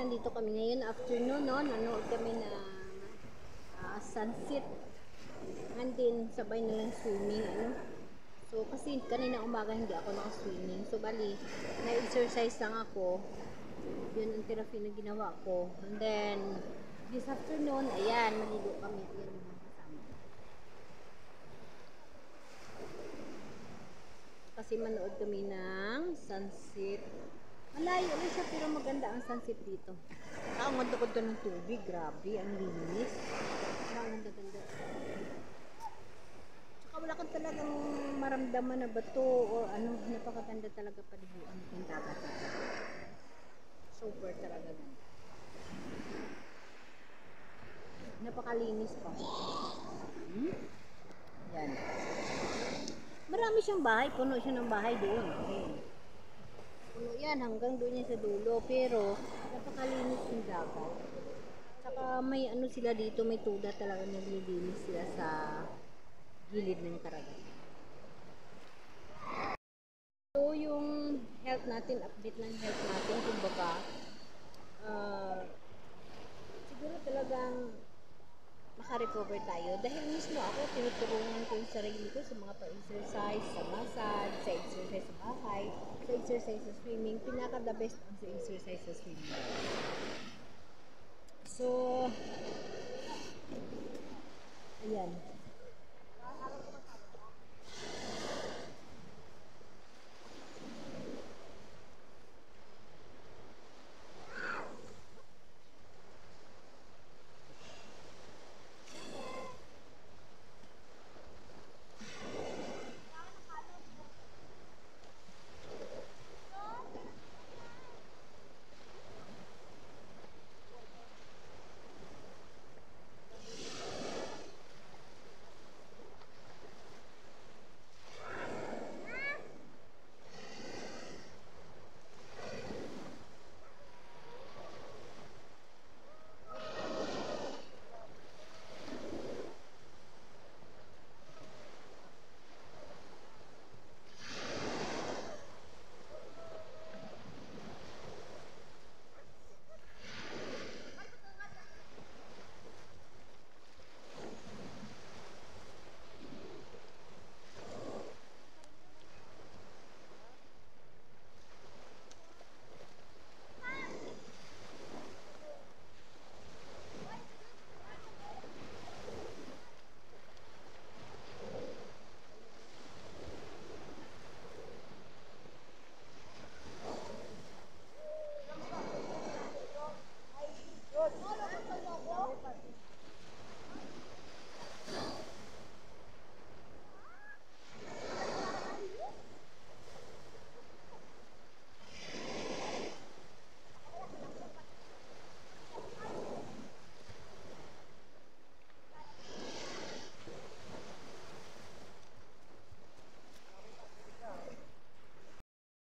nandito kami ngayon afternoon, no? Nanood kami na sunset. And then, sabay na lang swimming, ano? So, kasi kanina umaga hindi ako naka-swimming. So, bali, na-exercise lang ako. Yun ang therapy na ginawa ko. And then, this afternoon, ayan, maligo kami. Ayan, mga kasama. Kasi manood kami ng sunset. Malayo lang siya pero maganda ang sunset dito. Ang ganda-ganda ng tubig, grabe, ang linis. Ang ganda-ganda. Tsaka wala kang talagang maramdaman na bato o ano, napakaganda talaga paliguan ng dagat. Super talaga ganda. Napakalinis pa. Yan. Marami siyang bahay, puno siya ng bahay doon. Ayun. Puno yan hanggang doon yan sa dulo, pero napakalinis yung dagat. Tsaka may ano sila dito, may tuda talaga naglilinis sila sa gilid ng karagatan. So yung health natin, update ng health natin, kumbaga, siguro talagang makarecover tayo. Dahil mismo ako, tinutulungan ko yung sarili ko sa mga pa-exercise, sa massage, sa exercise sa bahay, sa exercise sa swimming. Pinaka the best ang sa exercise sa swimming. So, ayan.